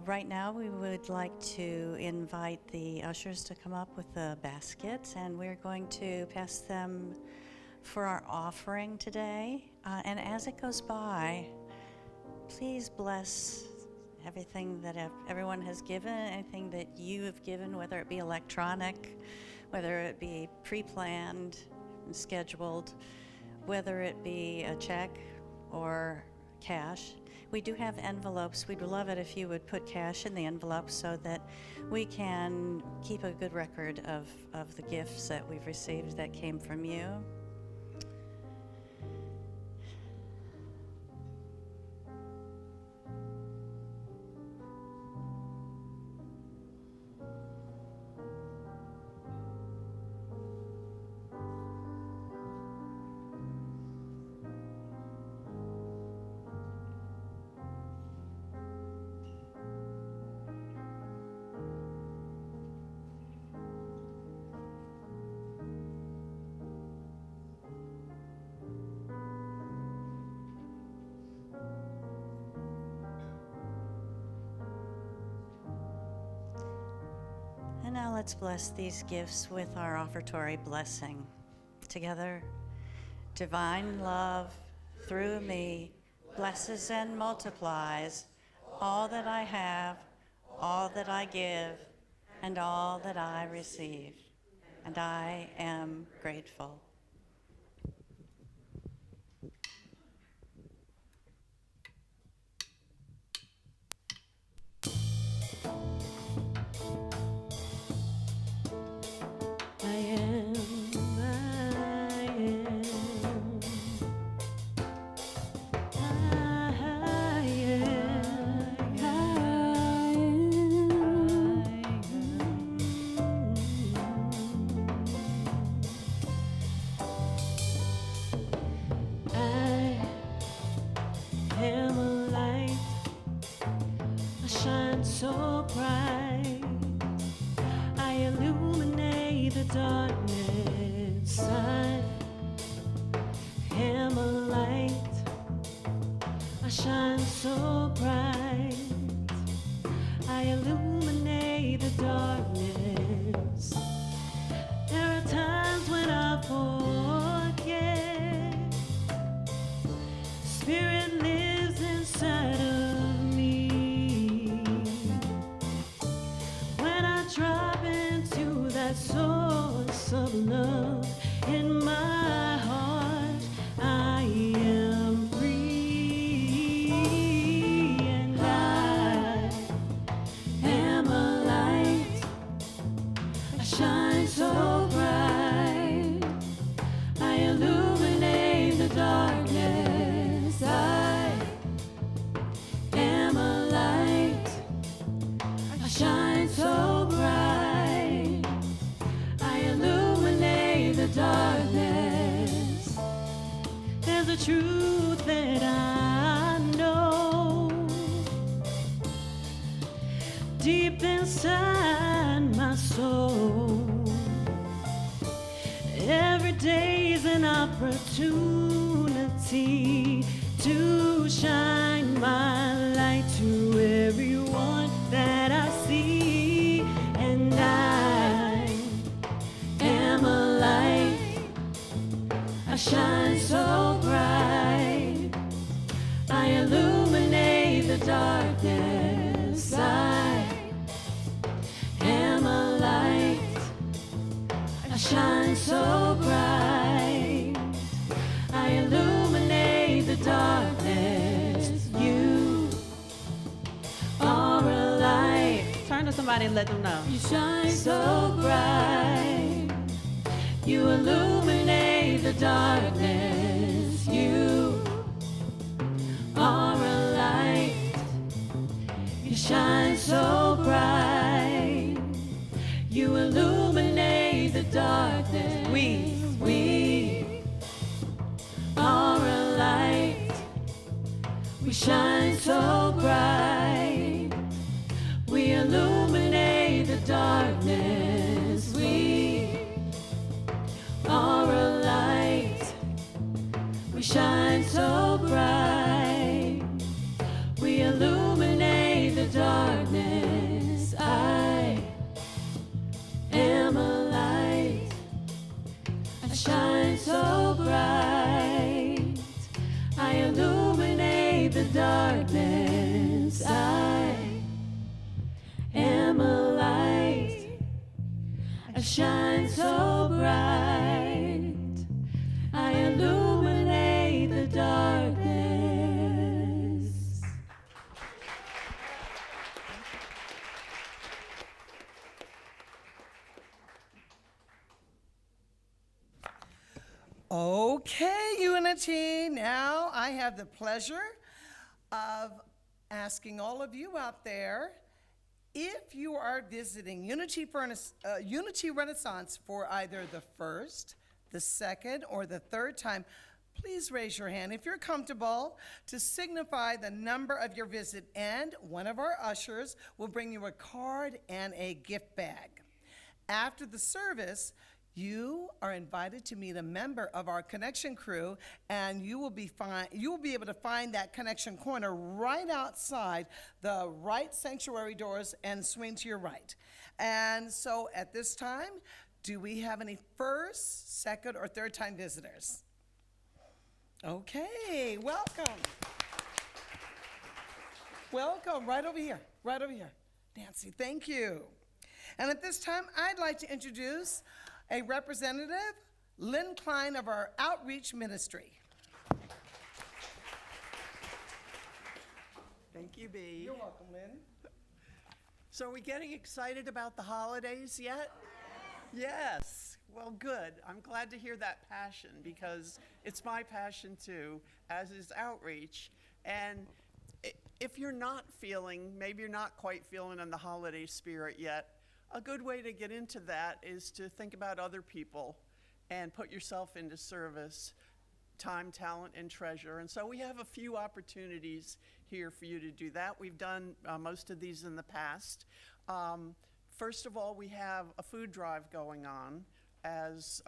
Right now, we would like to invite the ushers to come up with the baskets, and we're going to pass them for our offering today. And as it goes by, please bless everything that everyone has given, anything that you have given, whether it be electronic, whether it be pre-planned and scheduled, whether it be a check or cash. We do have envelopes. We'd love it if you would put cash in the envelope so that we can keep a good record of the gifts that we've received that came from you. And now let's bless these gifts with our offertory blessing. Together, divine love through me blesses and multiplies all that I have, all that I give, and all that I receive. And I am grateful. I am, I am, I am, I so bright. I illuminate the darkness. I am a light. I shine so bright. I illuminate the darkness. There are times when I forget. Spirit lives inside of me. When I drop into that source of love in my heart, I am free. And I am a light. I shine so bright. I illuminate the darkness. I am a light. I shine so bright. I illuminate the darkness. There's a truth that I know deep inside my soul. Every day's an opportunity to shine my light to everyone that I see. And I am a light. I shine so bright. I illuminate the darkness. I am a light. I shine so bright. I illuminate the darkness. You are a light. Turn to somebody and let them know. You shine so bright. You illuminate the darkness. You are a light. You shine so bright. You illuminate the darkness. We are a light. We shine so bright. We illuminate the darkness. We are a light. We shine so bright. We illuminate the darkness. I am a light. I shine so bright. I illuminate the darkness. I am a light. I shine so bright. I illuminate the darkness. Okay, Unity. Now I have the pleasure of asking all of you out there, if you are visiting Unity Renaissance for either the first, the second, or the third time, please raise your hand if you're comfortable to signify the number of your visit, and one of our ushers will bring you a card and a gift bag. After the service, you are invited to meet a member of our connection crew, and you will be able to find that connection corner right outside the right sanctuary doors and swing to your right. And so at this time, do we have any first, second, or third time visitors? Okay, welcome. Welcome, right over here, Nancy, thank you. And at this time, I'd like to introduce a representative, Lynn Klein of our outreach ministry. Thank you, B. You're welcome, Lynn. So are we getting excited about the holidays yet? Yes. Well, good. I'm glad to hear that passion, because it's my passion too, as is outreach. And if you're not feeling, maybe you're not quite feeling in the holiday spirit yet, a good way to get into that is to think about other people and put yourself into service. time, talent, and treasure. And so we have a few opportunities here for you to do that. We've done most of these in the past. First of all, we have a food drive going on, as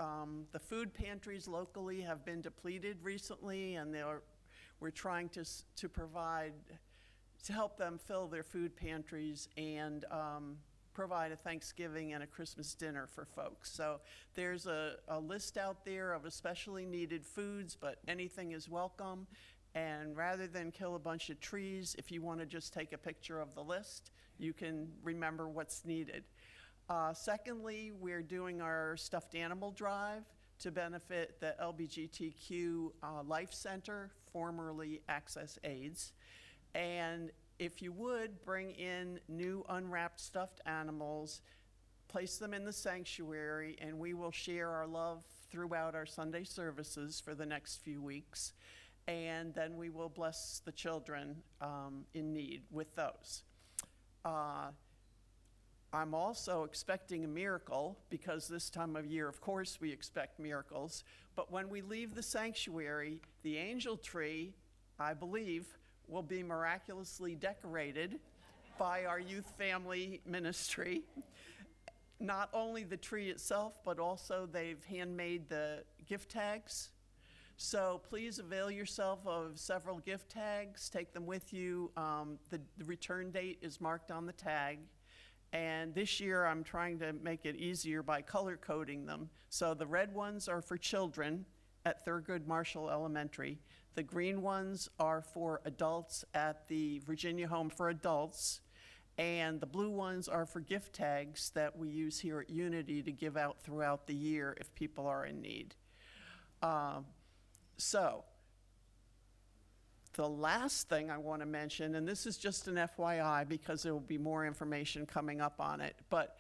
the food pantries locally have been depleted recently, and we're trying to provide, to help them fill their food pantries and provide a Thanksgiving and a Christmas dinner for folks. So there's a list out there of especially needed foods, but anything is welcome. And rather than kill a bunch of trees, if you want to just take a picture of the list, you can remember what's needed. Secondly, we're doing our stuffed animal drive to benefit the LGBTQ Life Center, formerly Access AIDS. And if you would, bring in new unwrapped stuffed animals, place them in the sanctuary, and we will share our love throughout our Sunday services for the next few weeks. And then we will bless the children in need with those. I'm also expecting a miracle, because this time of year, of course, we expect miracles. But when we leave the sanctuary, the angel tree, I believe, will be miraculously decorated by our youth family ministry. Not only the tree itself, but also they've handmade the gift tags. So please avail yourself of several gift tags. Take them with you. The return date is marked on the tag. And this year I'm trying to make it easier by color coding them. So the red ones are for children at Thurgood Marshall Elementary. The green ones are for adults at the Virginia Home for Adults. And the blue ones are for gift tags that we use here at Unity to give out throughout the year if people are in need. So the last thing I want to mention, and this is just an FYI because there will be more information coming up on it, but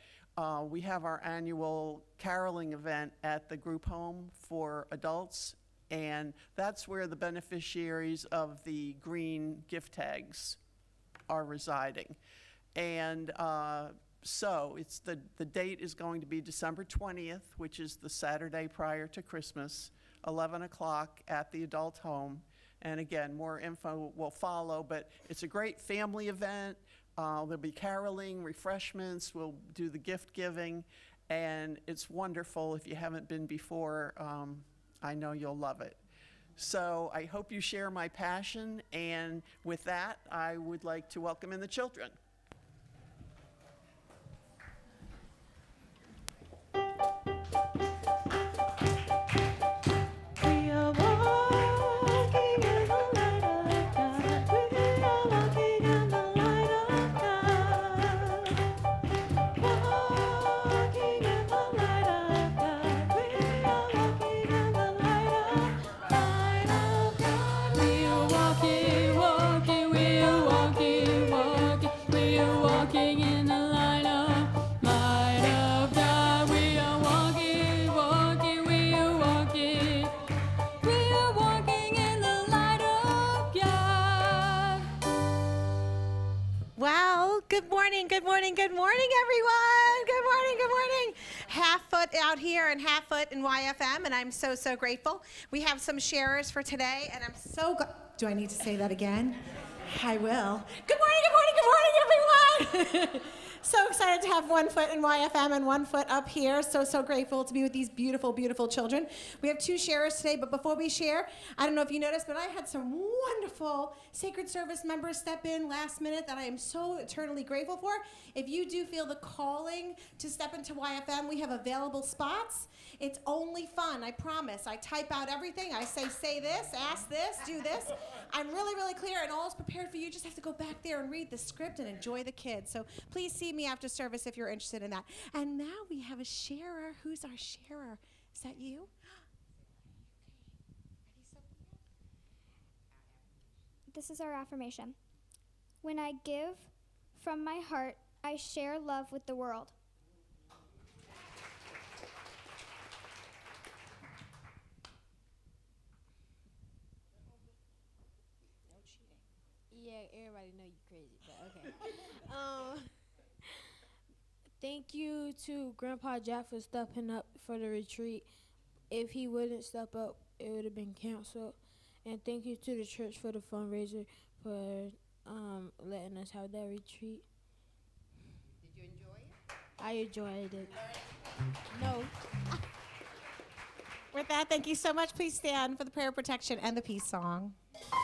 we have our annual caroling event at the group home for adults, and that's where the beneficiaries of the green gift tags are residing. And so it's the date is going to be December 20th, which is the Saturday prior to Christmas, 11 o'clock at the adult home. And again, more info will follow, but it's a great family event. There'll be caroling, refreshments, we'll do the gift giving, and it's wonderful. If you haven't been before, I know you'll love it. So I hope you share my passion, and with that, I would like to welcome in the children. We are walking in the light of God. We are walking in the light of God. Walking in the light of God. We are walking in the light of God. We are walking, walking, we are walking, walking, we are walking in the light of God. We are walking, walking, we are walking, we are walking in the light of God. Well, good morning, good morning, good morning, everyone. Good morning, good morning. Half foot out here and half foot in YFM, and I'm so, so grateful. We have some sharers for today, and I'm so do I need to say that again? I will. Good morning, good morning, good morning, everyone. So excited to have 1 foot in YFM and 1 foot up here. So, so grateful to be with these beautiful, beautiful children. We have 2 sharers today, but before we share, I don't know if you noticed, but I had some wonderful Sacred Service members step in last minute that I am so eternally grateful for. If you do feel the calling to step into YFM, we have available spots. It's only fun, I promise. I type out everything. I say this, ask this, do this. I'm really, really clear, and all is prepared for you. You just have to go back there and read the script and enjoy the kids. So please see me after service if you're interested in that. And now we have a sharer. Who's our sharer? Is that you? This is our affirmation. When I give from my heart, I share love with the world. Yeah, everybody know you crazy, but okay. Thank you to Grandpa Jack for stepping up for the retreat. if he wouldn't step up, it would have been canceled. And thank you to the church for the fundraiser for letting us have that retreat. Did you enjoy it? I enjoyed it. No. With that, thank you so much. Please stand for the prayer of protection and the peace song. All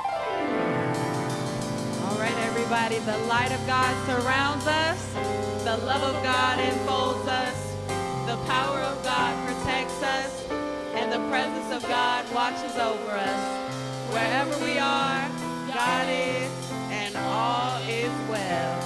right, everybody, the light of God surrounds us, the love of God enfolds us, the power of God protects us, and the presence of God watches over us. Wherever we are, God is, and all is well.